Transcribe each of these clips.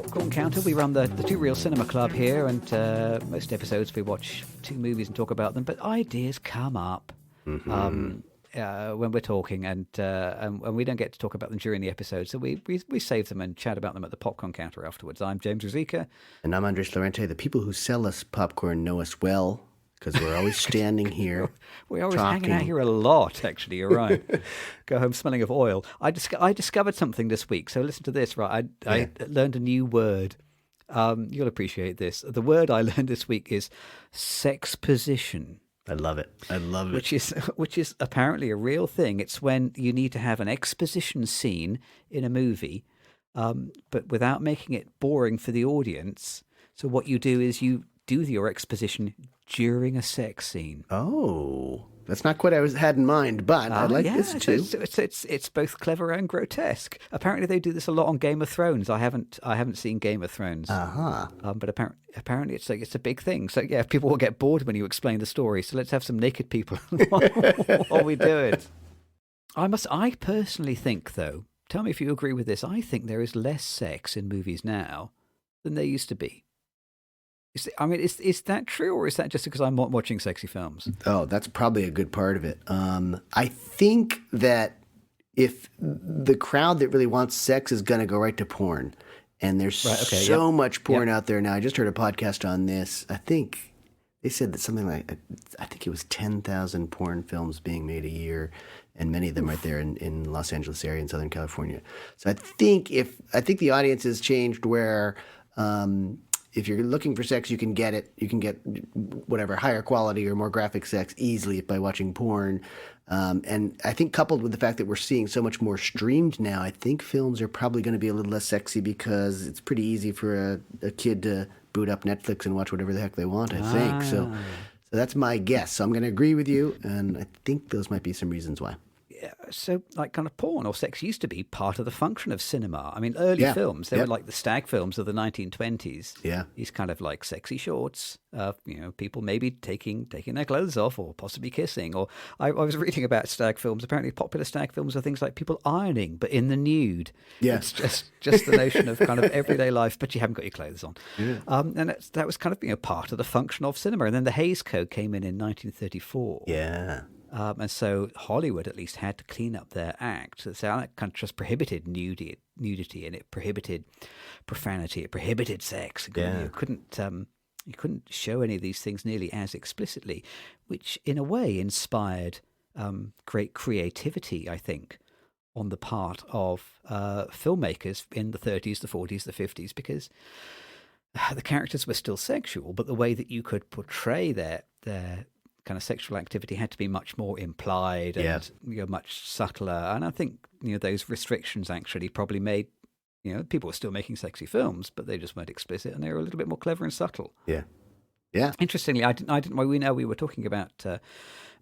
Popcorn Counter. We run the Two Real Cinema Club here, and most episodes we watch 2 movies and talk about them, but ideas come up when we're talking, and we don't get to talk about them during the episode, so we save them and chat about them at the Popcorn Counter afterwards. I'm James Ruzicka. And I'm Andres Lorente. The people who sell us popcorn know us well, because we're always standing here. We're always talking. hanging out here a lot, actually. You're right. Go home smelling of oil. I discovered something this week, so listen to this, right? I learned a new word. You'll appreciate this. The word I learned this week is sexposition. I love it. Which is apparently a real thing. It's when you need to have an exposition scene in a movie, but without making it boring for the audience. So what you do is you do your exposition during a sex scene. Oh, that's not quite what I had in mind, but I like this too. It's both clever and grotesque. Apparently, they do this a lot on Game of Thrones. I haven't seen Game of Thrones. But apparently, it's a big thing. So yeah, people will get bored when you explain the story. So let's have some naked people while we do it. I personally think, though, tell me if you agree with this. I think there is less sex in movies now than there used to be. Is that true, or is that just because I'm not watching sexy films? Oh, that's probably a good part of it. I think that if the crowd that really wants sex is going to go right to porn, and there's so much porn out there now. I just heard a podcast on this. I think they said that something like, I think it was 10,000 porn films being made a year, and many of them right there in Los Angeles area in Southern California. So I think the audience has changed where if you're looking for sex, you can get it. You can get whatever higher quality or more graphic sex easily by watching porn. And I think coupled with the fact that we're seeing so much more streamed now, I think films are probably going to be a little less sexy because it's pretty easy for a kid to boot up Netflix and watch whatever the heck they want, I think. So that's my guess. So I'm going to agree with you, and I think those might be some reasons why. So, like, kind of porn or sex used to be part of the function of cinema. I mean, early films, they were like the stag films of the 1920s. Yeah. These kind of like sexy shorts, people maybe taking their clothes off or possibly kissing. Or I was reading about stag films. Apparently, popular stag films are things like people ironing, but in the nude. Yeah. It's just the notion of kind of everyday life, but you haven't got your clothes on. Yeah. And that was kind of part of the function of cinema. And then the Hays Code came in 1934. Yeah. And so Hollywood at least had to clean up their act. So that kind of just prohibited nudity, and it prohibited profanity, it prohibited sex. You couldn't show any of these things nearly as explicitly, which in a way inspired great creativity, I think, on the part of filmmakers in the 30s, the 40s, the 50s, because the characters were still sexual, but the way that you could portray their kind of sexual activity had to be much more implied and much subtler. And I think those restrictions actually probably made people were still making sexy films, but they just weren't explicit and they were a little bit more clever and subtle. Yeah, yeah. Interestingly, I didn't. We were talking about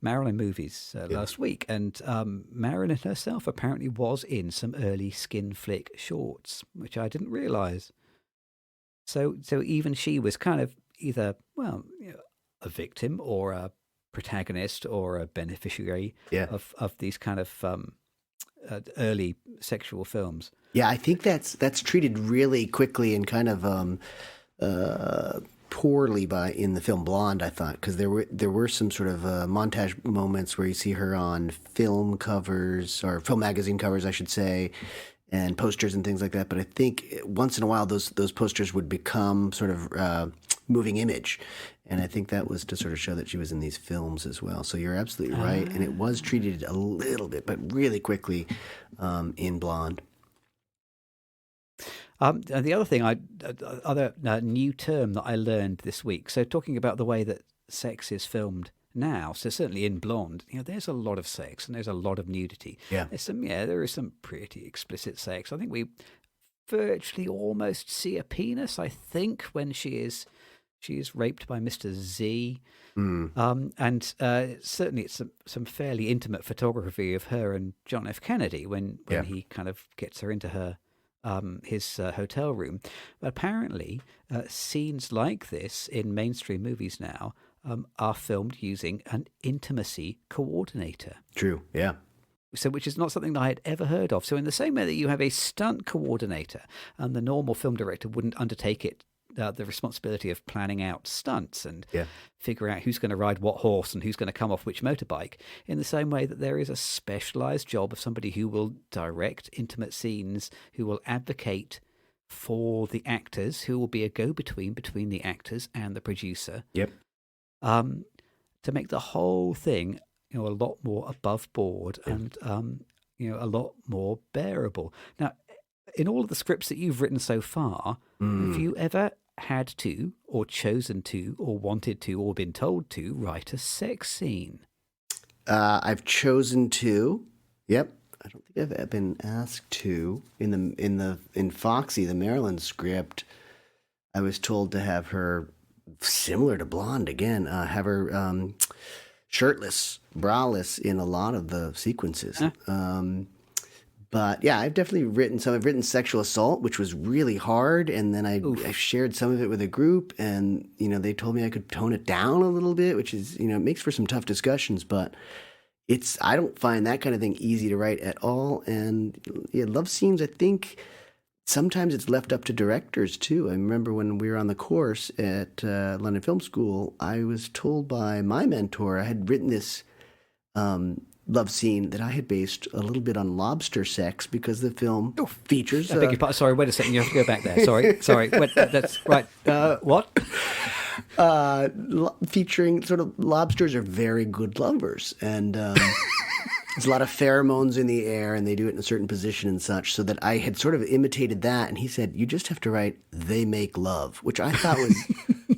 Marilyn movies last week, and Marilyn herself apparently was in some early skin flick shorts, which I didn't realize. So even she was kind of either a victim or a protagonist or a beneficiary of these kind of early sexual films. Yeah, I think that's treated really quickly and kind of poorly in the film Blonde, I thought, because there were some sort of montage moments where you see her on film covers or film magazine covers, I should say, and posters and things like that. But I think once in a while those posters would become sort of moving image. And I think that was to sort of show that she was in these films as well. So you're absolutely right. And it was treated a little bit, but really quickly in Blonde. And the other thing, other new term that I learned this week. So talking about the way that sex is filmed now, so certainly in Blonde, there's a lot of sex and there's a lot of nudity. Yeah. There is some pretty explicit sex. I think we virtually almost see a penis, I think, when she is raped by Mr. Z. And certainly it's some fairly intimate photography of her and John F. Kennedy when he kind of gets her into her his hotel room. But apparently scenes like this in mainstream movies now are filmed using an intimacy coordinator. True, yeah. which is not something that I had ever heard of. So in the same way that you have a stunt coordinator, and the normal film director wouldn't undertake the responsibility of planning out stunts and figure out who's going to ride what horse and who's going to come off which motorbike, in the same way that there is a specialized job of somebody who will direct intimate scenes, who will advocate for the actors, who will be a go-between between the actors and the producer. To make the whole thing, a lot more above board and, a lot more bearable. Now, in all of the scripts that you've written so far, have you ever had to, or chosen to, or wanted to, or been told to write a sex scene? I've chosen to. Yep. I don't think I've been asked to. In Foxy, the Maryland script, I was told to have her, similar to Blonde again, have her shirtless, braless in a lot of the sequences. But yeah, I've definitely written some. I've written sexual assault, which was really hard, and then I shared some of it with a group, and they told me I could tone it down a little bit, which is it makes for some tough discussions, but I don't find that kind of thing easy to write at all. And love scenes, I think sometimes it's left up to directors too. I remember when we were on the course at London Film School, I was told by my mentor I had written this love scene that I had based a little bit on lobster sex because the film features. I beg your pardon. Sorry, wait a second. You have to go back there. Sorry. Wait, that's right. What? Featuring sort of lobsters are very good lovers, and there's a lot of pheromones in the air, and they do it in a certain position and such. So that I had sort of imitated that, and he said, "You just have to write they make love," which I thought was.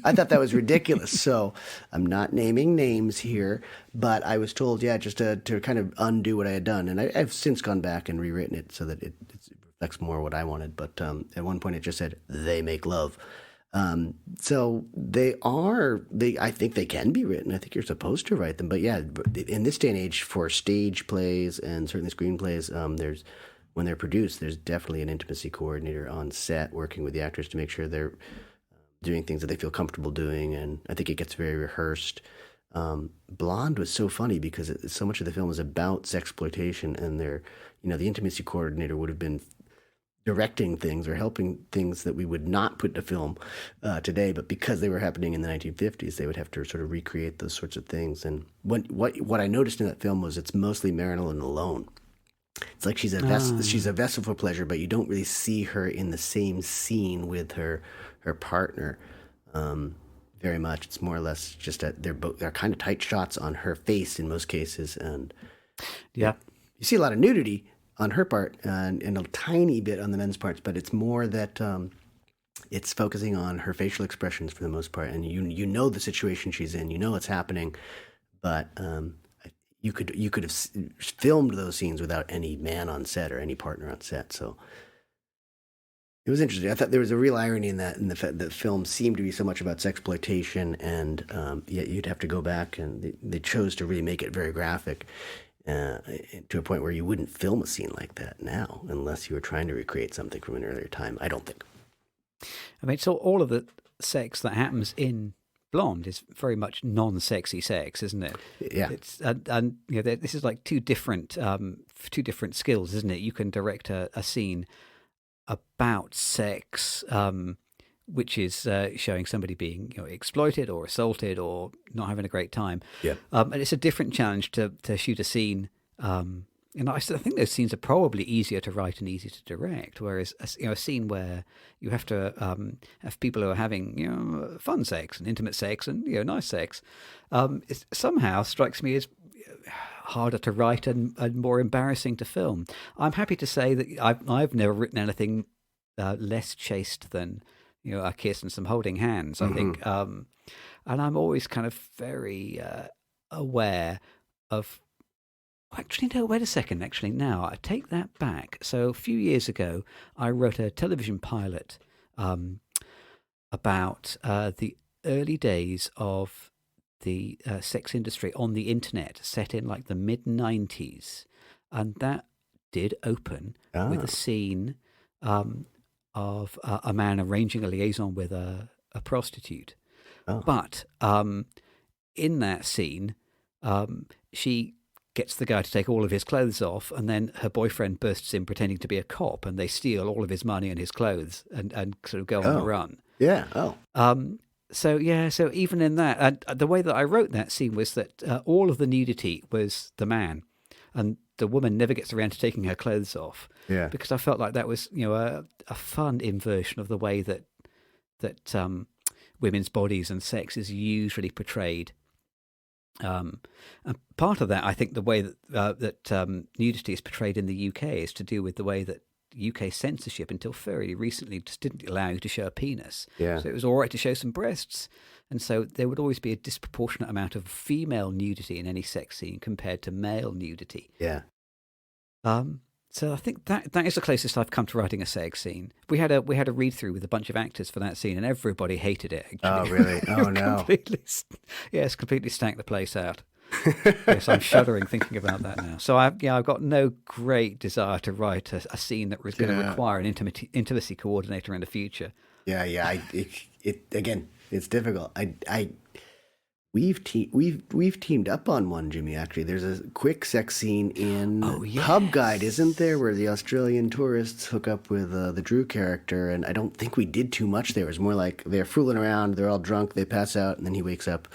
I thought that was ridiculous. So I'm not naming names here, but I was told, just to kind of undo what I had done. And I've since gone back and rewritten it so that it reflects more what I wanted. But at one point it just said, they make love. So I think they can be written. I think you're supposed to write them. But yeah, in this day and age for stage plays and certainly screenplays, when they're produced, there's definitely an intimacy coordinator on set working with the actors to make sure they're doing things that they feel comfortable doing, and I think it gets very rehearsed. Blonde was so funny because so much of the film is about sexploitation, and the intimacy coordinator would have been directing things or helping things that we would not put to film today, but because they were happening in the 1950s, they would have to sort of recreate those sorts of things. And what I noticed in that film was it's mostly Marilyn alone. It's like she's a vessel for pleasure, but you don't really see her in the same scene with her partner very much. It's more or less just they're kind of tight shots on her face in most cases, and you see a lot of nudity on her part and a tiny bit on the men's parts, but it's more that it's focusing on her facial expressions for the most part, and you know the situation she's in, what's happening, but you could have filmed those scenes without any man on set or any partner on set. So it was interesting. I thought there was a real irony in that, in the fact that film seemed to be so much about sexploitation, and yet you'd have to go back, and they chose to really make it very graphic to a point where you wouldn't film a scene like that now unless you were trying to recreate something from an earlier time, I don't think. I mean, so all of the sex that happens in Blonde is very much non-sexy sex, isn't it? Yeah. It's and this is like two different skills, isn't it? You can direct a scene about sex, which is showing somebody being exploited or assaulted or not having a great time. Yeah. And it's a different challenge to shoot a scene. And I think those scenes are probably easier to write and easier to direct. Whereas a scene where you have to have people who are having fun sex and intimate sex and nice sex, it somehow strikes me as harder to write and more embarrassing to film. I'm happy to say that I've never written anything less chaste than a kiss and some holding hands. I think, and I'm always kind of very aware of. Actually, no, wait a second. Actually, now I take that back. So a few years ago, I wrote a television pilot about the early days of the sex industry on the internet, set in like the mid-90s. And that did open with a scene of a man arranging a liaison with a prostitute. Oh. But in that scene, she gets the guy to take all of his clothes off, and then her boyfriend bursts in pretending to be a cop, and they steal all of his money and his clothes and sort of go on the run. Yeah. Oh. So even in that, and the way that I wrote that scene was that all of the nudity was the man, and the woman never gets around to taking her clothes off. Yeah. Because I felt like that was, a fun inversion of the way that women's bodies and sex is usually portrayed. And part of that, I think, the way that nudity is portrayed in the UK is to do with the way that UK censorship until fairly recently just didn't allow you to show a penis. Yeah. So it was all right to show some breasts. And so there would always be a disproportionate amount of female nudity in any sex scene compared to male nudity. Yeah. So I think that is the closest I've come to writing a sex scene. We had a read through with a bunch of actors for that scene, and everybody hated it. Actually. Oh, really? Oh, no. It's completely stacked the place out. Yes, I'm shuddering thinking about that now. So I've got no great desire to write a scene that was going to require an intimacy coordinator in the future. Yeah. Again, it's difficult. We've teamed up on one, Jimmy. Actually, there's a quick sex scene in Pub Guide, isn't there, where the Australian tourists hook up with the Drew character, and I don't think we did too much there. It was more like they're fooling around, they're all drunk, they pass out, and then he wakes up.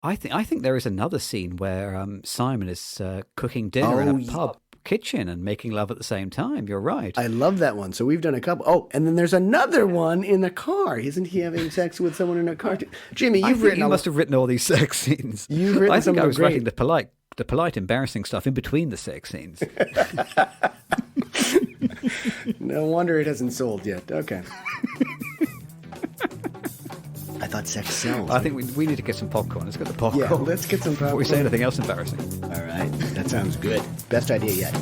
I think there is another scene where Simon is cooking dinner in a pub kitchen and making love at the same time. You're right. I love that one. So we've done a couple. Oh, and then there's another one in a car. Isn't he having sex with someone in a car? Jimmy, you must have written all these sex scenes. You've written. I think I was writing the polite, embarrassing stuff in between the sex scenes. No wonder it hasn't sold yet. Okay. I thought sex sells. I think we need to get some popcorn. Let's get the popcorn. Yeah, let's get some popcorn. Before we say anything else embarrassing. All right. That sounds good. Best idea yet.